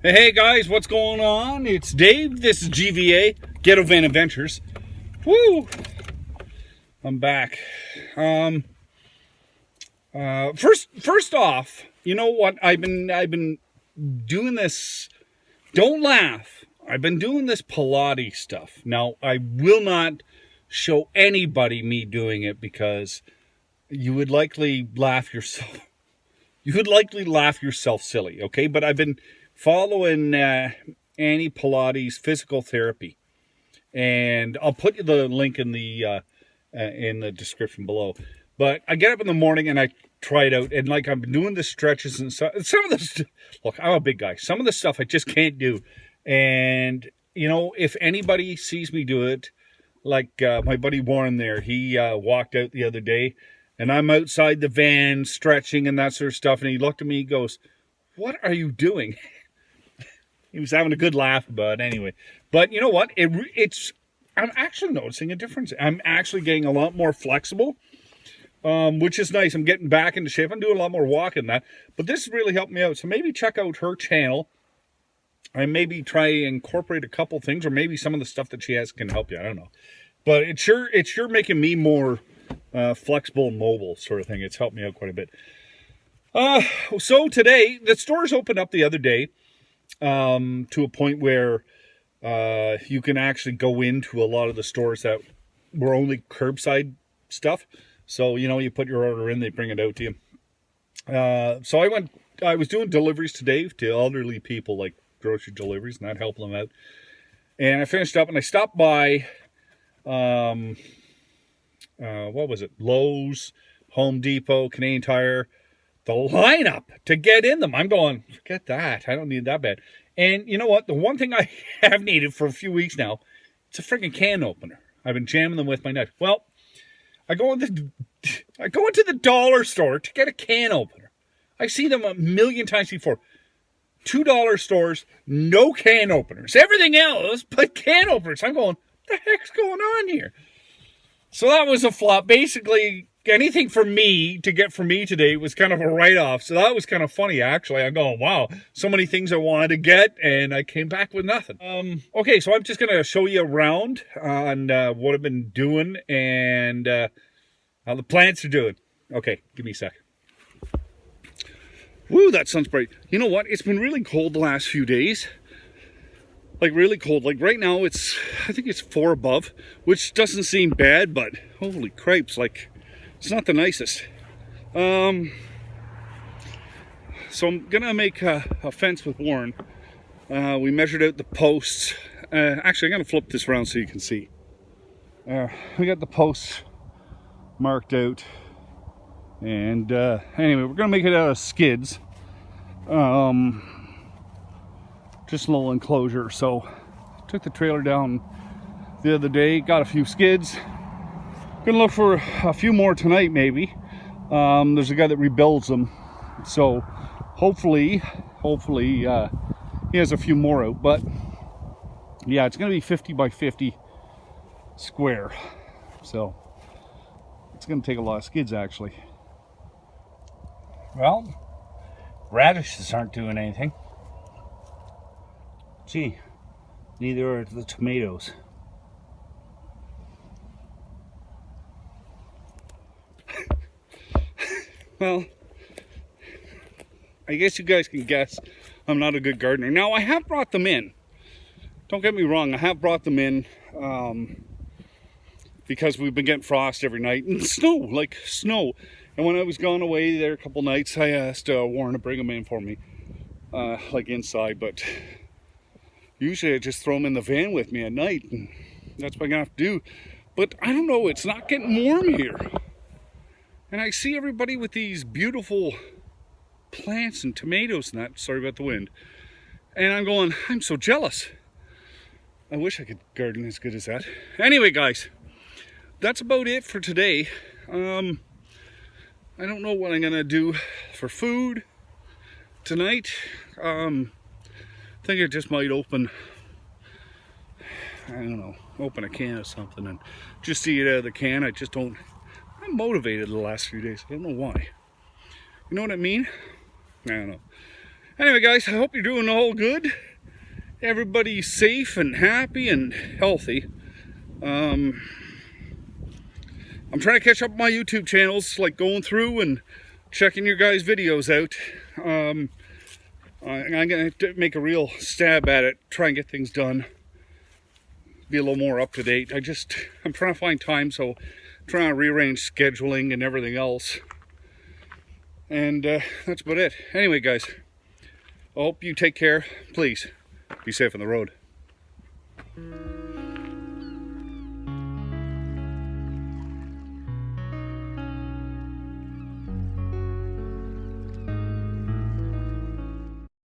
Hey guys, what's going on? It's Dave. This is GVA, Ghetto Van Adventures. Woo! I'm back. First off, you know what? I've been doing this. Don't laugh. I've been doing this Pilates stuff. Now, I will not show anybody me doing it because you would likely laugh yourself. You would likely laugh yourself silly. Okay, but I've been following Annie Pilates physical therapy, and I'll put the link in the description below. But I get up in the morning and I try it out, and like I've been doing the stretches and stuff. Some of this, look, I'm a big guy. Some of the stuff I just can't do, and you know, if anybody sees me do it, like my buddy Warren there, he walked out the other day, and I'm outside the van stretching and that sort of stuff, and he looked at me, he goes, "What are you doing?" He was having a good laugh about it anyway. But you know what? I'm actually noticing a difference. I'm actually getting a lot more flexible, which is nice. I'm getting back into shape. I'm doing a lot more walking that. But this really helped me out. So maybe check out her channel and maybe try and incorporate a couple things, or maybe some of the stuff that she has can help you. I don't know. But it's sure making me more flexible and mobile sort of thing. It's helped me out quite a bit. So today, the stores opened up the other day. To a point where you can actually go into a lot of the stores that were only curbside stuff. So, you know, you put your order in, they bring it out to you. So I was doing deliveries today to elderly people, like grocery deliveries, and that helped them out. And I finished up and I stopped by, what was it? Lowe's, Home Depot, Canadian Tire. The lineup to get in them. I'm going, forget that. I don't need that bad. And you know what? The one thing I have needed for a few weeks now, it's a freaking can opener. I've been jamming them with my knife. Well, I go into the dollar store to get a can opener. I see them a million times before. $2 stores, no can openers. Everything else but can openers. I'm going, what the heck's going on here? So that was a flop. Basically, anything for me to get for me today was kind of a write-off. So that was kind of funny, actually. I'm going, wow, so many things I wanted to get, and I came back with nothing. Okay, so I'm just going to show you around on what I've been doing and how the plants are doing. Okay, give me a sec. Woo, that sun's bright. You know what? It's been really cold the last few days. Like really cold. Like right now I think it's 4 above, which doesn't seem bad, but holy cripes, like it's not the nicest. So I'm gonna make a fence with Warren. We measured out the posts. Actually, I'm gonna flip this around so you can see. We got the posts marked out, and anyway, we're gonna make it out of skids. Just a little enclosure. So took the trailer down the other day, got a few skids. Gonna look for a few more tonight, maybe. There's a guy that rebuilds them, so hopefully he has a few more out. But yeah, it's gonna be 50 by 50 square, so it's gonna take a lot of skids actually. Well, radishes aren't doing anything. Gee, neither are the tomatoes. Well, I guess you guys can guess I'm not a good gardener. Now, I have brought them in. Don't get me wrong, I have brought them in because we've been getting frost every night and snow. And when I was gone away there a couple nights, I asked Warren to bring them in for me, like inside, but usually I just throw them in the van with me at night, and that's what I'm gonna have to do. But I don't know, it's not getting warm here. And I see everybody with these beautiful plants and tomatoes and that. Sorry about the wind. And I'm going, I'm so jealous. I wish I could garden as good as that. Anyway, guys, that's about it for today. I don't know what I'm gonna do for food tonight. I think I just might open I don't know, open a can of something and just eat it out of the can. I just don't, I'm motivated the last few days. I don't know why. You know what I mean? I don't know. Anyway, guys, I hope you're doing all good. Everybody's safe and happy and healthy. I'm trying to catch up on my YouTube channels, like going through and checking your guys' videos out. I'm going to make a real stab at it, try and get things done. Be a little more up to date. I'm trying to find time, so I'm trying to rearrange scheduling and everything else. And that's about it. Anyway, guys, I hope you take care. Please be safe on the road.